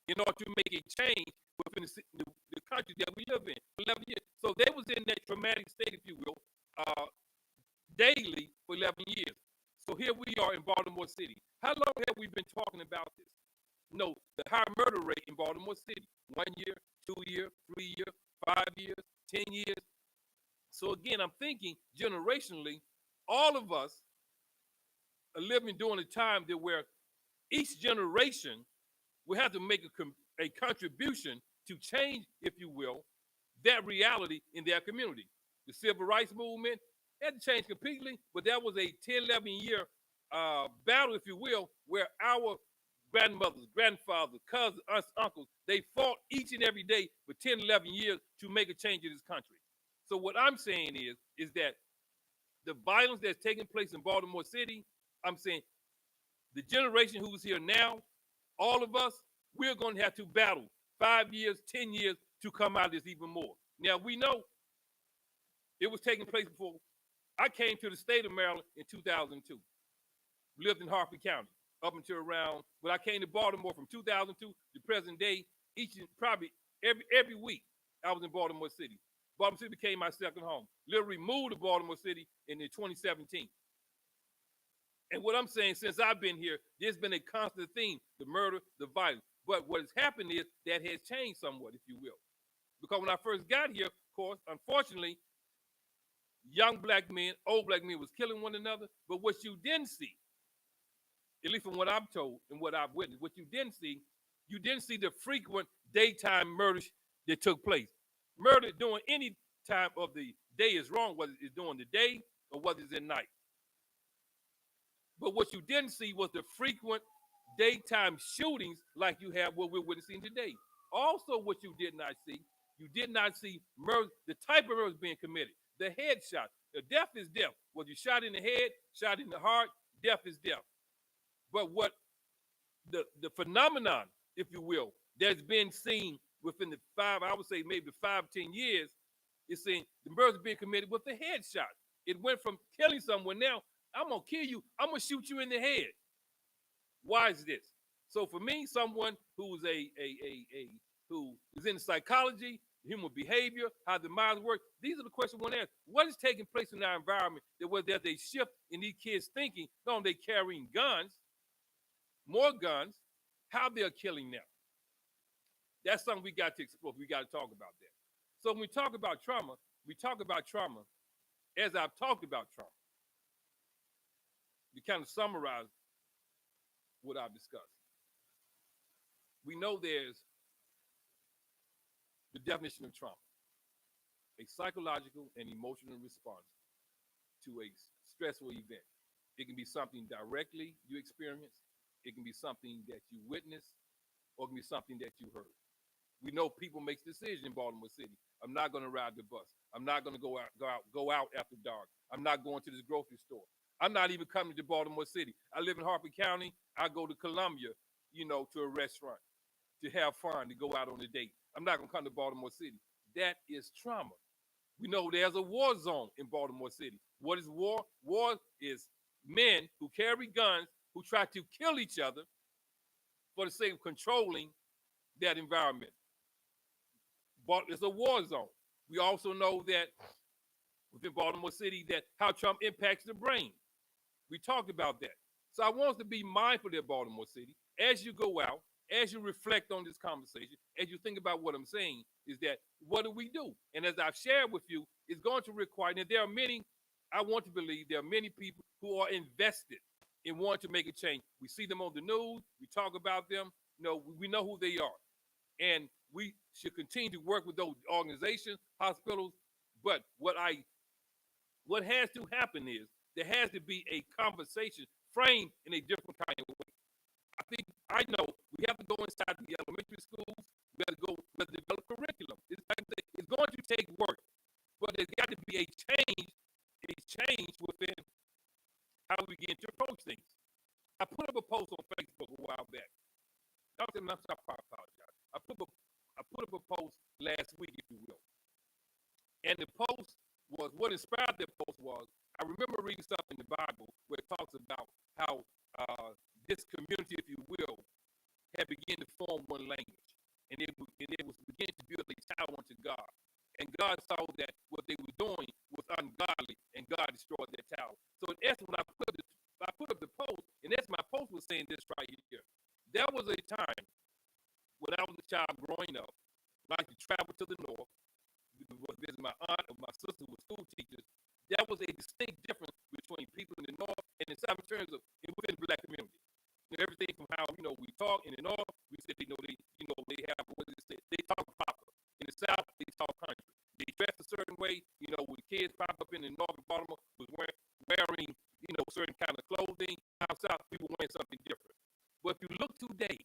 in order to make a change within the country that we live in for 11 years. So they was in in that traumatic state, if you will, daily for 11 years. So here we are in Baltimore City. How long have we been talking about this? No, the high murder rate in Baltimore City, 1 year, 2 year, 3 year, 5 years, 10 years. So again, I'm thinking generationally, all of us are living during a time that where each generation will have to make a contribution to change, if you will, that reality in their community. The civil rights movement had to change completely, but that was a 10, 11-year battle, if you will, where our grandmothers, grandfathers, cousins, aunts, uncles, they fought each and every day for 10, 11 years to make a change in this country. So what I'm saying is that the violence that's taking place in Baltimore City, I'm saying the generation who's here now, all of us, we're going to have to battle 5 years, 10 years to come out of this even more. Now, we know it was taking place before. I came to the state of Maryland in 2002, lived in Humphrey County up until around, when I came to Baltimore from 2002 to present day, each and probably every week I was in Baltimore City. Baltimore City became my second home. Literally moved to Baltimore City in 2017. And what I'm saying, since I've been here, there's been a constant theme, the murder, the violence. But what has happened is that has changed somewhat, if you will. Because when I first got here, of course, unfortunately, young black men, old black men was killing one another. But what you didn't see, at least from what I'm told and what I've witnessed, what you didn't see the frequent daytime murders that took place. Murder during any time of the day is wrong, whether it's during the day or whether it's at night. But what you didn't see was the frequent daytime shootings like you have what we're witnessing today. Also, what you did not see murder, the type of murders being committed, the headshot. The death is death. Whether you shot in the head, shot in the heart, death is death. But what the phenomenon, if you will, that's been seen within the I would say maybe 5, 10 years, is saying the murders being committed with the headshot. It went from killing someone now, I'm gonna kill you, I'm gonna shoot you in the head. Why is this? So for me, someone who's who is in psychology, human behavior, how the minds work, these are the questions one asks. What is taking place in our environment that where there's a shift in these kids thinking, not only they carrying guns, more guns, how they're killing now? That's something we got to explore. We got to talk about that. So when we talk about trauma, as I've talked about trauma, to kind of summarize what I've discussed. We know there's the definition of trauma, a psychological and emotional response to a stressful event. It can be something directly you experience, it can be something that you witnessed, or it can be something that you heard. We know people make decisions in Baltimore City. I'm not going to ride the bus. I'm not going to go out after dark. I'm not going to this grocery store. I'm not even coming to Baltimore City. I live in Harper County. I go to Columbia, to a restaurant, to have fun, to go out on a date. I'm not going to come to Baltimore City. That is trauma. We know there's a war zone in Baltimore City. What is war? War is men who carry guns who try to kill each other for the sake of controlling that environment. But it's a war zone. We also know that within Baltimore City that how trauma impacts the brain. We talked about that. So I want us to be mindful of Baltimore City as you go out, as you reflect on this conversation, as you think about what I'm saying, is that what do we do? And as I've shared with you, it's going to require, and there are many, I want to believe there are many people who are invested in wanting to make a change. We see them on the news, we talk about them, we know who they are. And we should continue to work with those organizations, hospitals. But what has to happen is there has to be a conversation framed in a different kind of way. I know we have to go inside the elementary schools. We have to develop curriculum. It's going to take work, but there's got to be a change within how we begin to approach things. I put up a post on Facebook a while back. I apologize. I put up a post last week, if you will. And the post was, what inspired that post was, I remember reading something in the Bible where it talks about how this community, if you will, had begun to form one language. And it was beginning to build a tower unto God. and God saw that what they were doing was ungodly, and God destroyed that tower. So in essence, when I put up the post, and that's my post was saying this right here. There was a time when I was a child growing up, like to travel to the north, visit my aunt or my sister who were school teachers. There was a distinct difference between people in the north and the south in terms of within the black community. Everything from how we talk in the north, we said they have what is it? They talk proper. In the south, they talk country. They dress a certain way. When the kids pop up in the north of Baltimore was wearing certain kind of clothing. Down south, people wearing something different. But if you look today,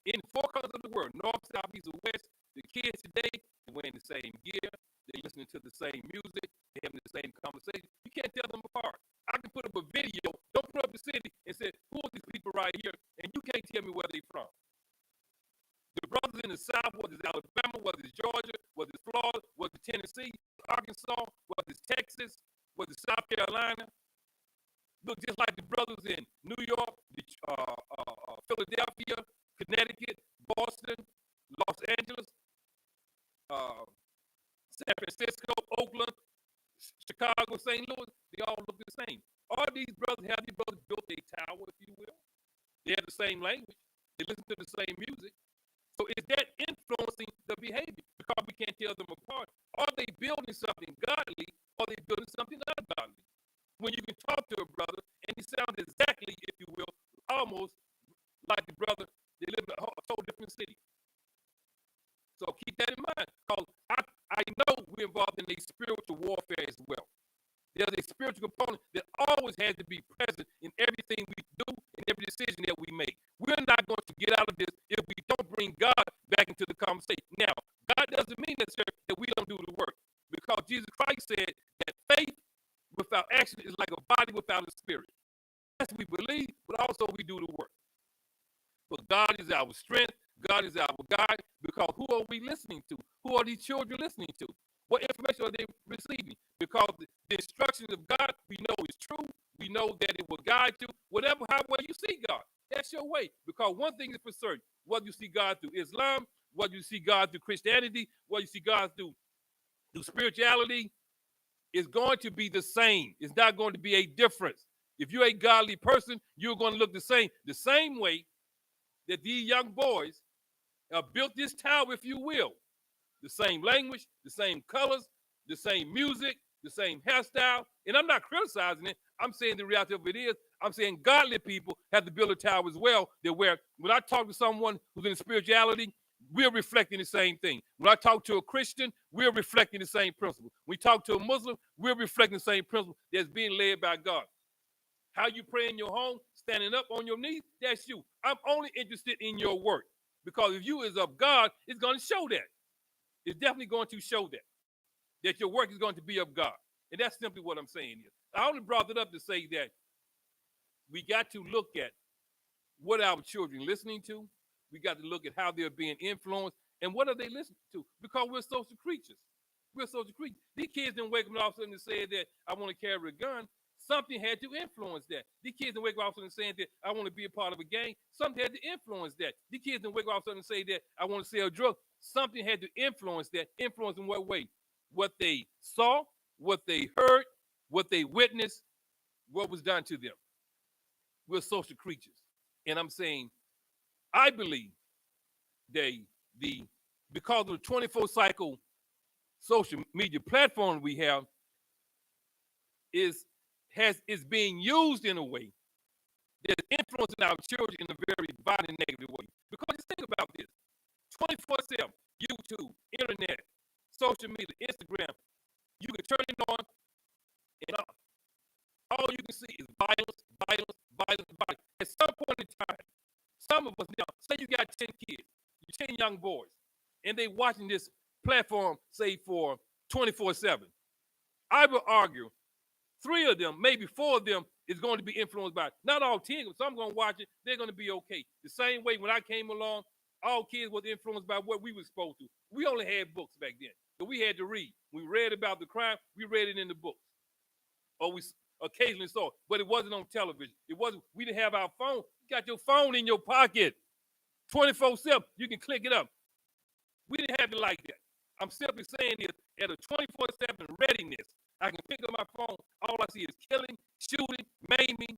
in four corners of the world, north, south, east, or west, the kids today are wearing the same gear. They're listening to the same music. They're having the same conversation. You can't tell them apart. I can put up a video, don't put up the city, and say, who are these people right here? And you can't tell me where they're from. The brothers in the South, whether it's Alabama, whether it's Georgia, whether it's Florida, whether it's Tennessee, Arkansas, whether it's Texas, whether it's South Carolina, look just like the brothers in New York, Philadelphia, Connecticut, Boston, Los Angeles, San Francisco, Oakland, Chicago, St. Louis, they all look the same. All these brothers built a tower, if you will. They have the same language. They listen to the same music. So is that influencing the behavior? Because we can't tell them apart. Are they building something godly or are they building something ungodly? When you can talk to a brother and he sounds exactly, if you will, almost like the brother, they live in a totally different city. So keep that in mind, because I know we're involved in a spiritual warfare as well. There's a spiritual component that always has to be present in everything we do and every decision that we make. We're not going to get out of this if we don't bring God back into the conversation. Now, God doesn't mean necessarily that we don't do the work, because Jesus Christ said that faith without action is like a body without a spirit. Yes, we believe, but also we do the work. But God is our strength. God is our guide, because who are we listening to? Who are these children listening to? What information are they receiving? Because the instructions of God, we know is true. We know that it will guide you. However you see God, that's your way. Because one thing is for certain, whether you see God through Islam, whether you see God through Christianity, whether you see God through spirituality, it's going to be the same. It's not going to be a difference. If you're a godly person, you're going to look the same way that these young boys have built this tower, if you will. The same language, the same colors, the same music, the same hairstyle. And I'm not criticizing it. I'm saying the reality of it is, I'm saying godly people have to build a tower as well. That where when I talk to someone who's in spirituality, we're reflecting the same thing. When I talk to a Christian, we're reflecting the same principle. When we talk to a Muslim, we're reflecting the same principle that's being led by God. How you pray in your home, standing up on your knees, that's you. I'm only interested in your work, because if you is of God, it's going to show that. It's definitely going to show that your work is going to be of God. And that's simply what I'm saying here. I only brought it up to say that we got to look at what our children listening to. We got to look at how they're being influenced and what are they listening to, because we're social creatures. We're social creatures. These kids didn't wake up all of a sudden and say that I want to carry a gun. Something had to influence that. These kids didn't wake up all of a sudden saying that I want to be a part of a gang. Something had to influence that. These kids didn't wake up all of a sudden and say that I want to sell drugs. Something had to influence that. Influence in what way? What they saw, what they heard, what they witnessed, what was done to them. We're social creatures. And I'm saying, I believe because of the 24 cycle social media platform we have is being used in a way that's influencing our children in a very violent, negative way. Because just think about this: 24/7, YouTube, internet, social media, Instagram. You can turn it on, and all you can see is violence, violence, violence, violence. At some point in time, some of us now, say you got 10 kids, 10 young boys, and they watching this platform, say, for 24/7. I would argue 3 of them, maybe 4 of them, is going to be influenced by it. Not all 10, but some going to watch it. They're going to be okay. The same way when I came along, all kids was influenced by what we were supposed to. We only had books back then, but we had to read. We read about the crime. We read it in the books, or we occasionally saw it, but it wasn't on television. It wasn't. We didn't have our phone. You got your phone in your pocket, 24/7. You can click it up. We didn't have it like that. I'm simply saying is at a 24/7 readiness. I can pick up my phone. All I see is killing, shooting, maiming.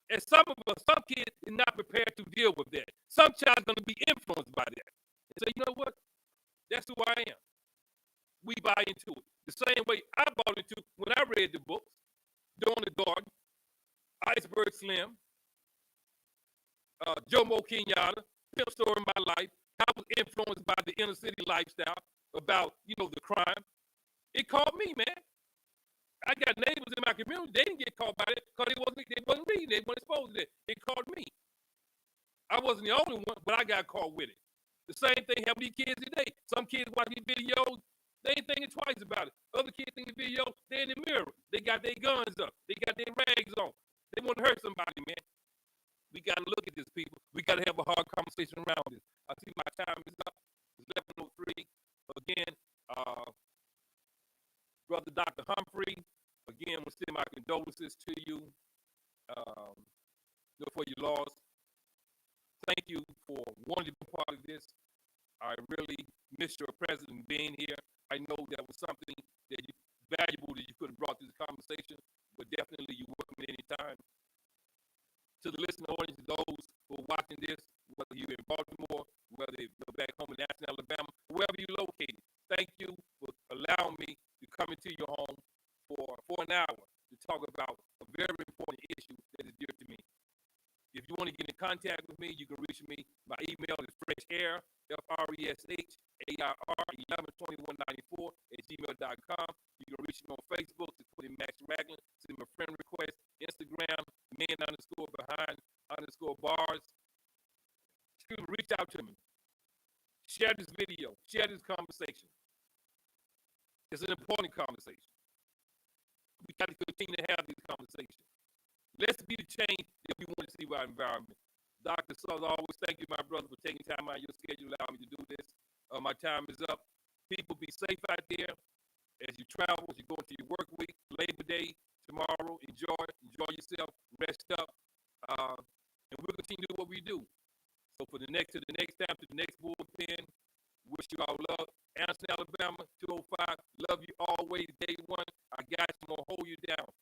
And some of us, some kids are not prepared to deal with that. Some child's going to be influenced by that. And say, you know what? That's who I am. We buy into it. The same way I bought into when I read the books, During the Garden, Iceberg Slim, Jomo Kenyatta, Pimp Story in My Life. I was influenced by the inner city lifestyle about, the crime. It called me, man. I got neighbors in my community. They didn't get caught by it because they wasn't reading. They weren't exposed to it. It called me. I wasn't the only one, but I got caught with it. The same thing happened to these kids today. Some kids watch these videos, they ain't thinking twice about it. Other kids think the video, they're in the mirror. They got their guns up. They got their rags on. They want to hurt somebody, man. We got to look at this, people. We got to have a hard conversation around this. I see my time is up. It's 11:03. Again, Brother Dr. Humphrey, again, I want to send my condolences to you for your loss. Thank you for wanting to be part of this. I really miss your presence and being here. I know that was something that valuable that you could have brought to this conversation, but definitely you're welcome at any time. To the listening audience, those who are watching this, whether you're in Baltimore, whether you're back home in Ashland, Alabama, wherever you're located, thank you for allowing me to come into your home for an hour to talk about a very important issue that is dear to me. If you want to get in contact with me, you can reach me. My email is freshair, FRESH112194 @gmail.com. You can reach me on Facebook to put in Max Ragland, send me a friend request, Instagram, men_behind_bars. Reach out to me. Share this video. Share this conversation. It's an important conversation. We got to continue to have these conversations. Let's be the change that we want to see with our environment. Dr. Sutherland, always thank you, my brother, for taking time out of your schedule, allowing me to do this. My time is up. People, be safe out there as you travel, as you go into your work week, Labor Day, tomorrow. Enjoy yourself, rest up, and we'll continue to do what we do. So to the next time, to the next BullPen, wish you all love. Anderson, Alabama, 205. Love you always, day one. I got you. I'm going to hold you down.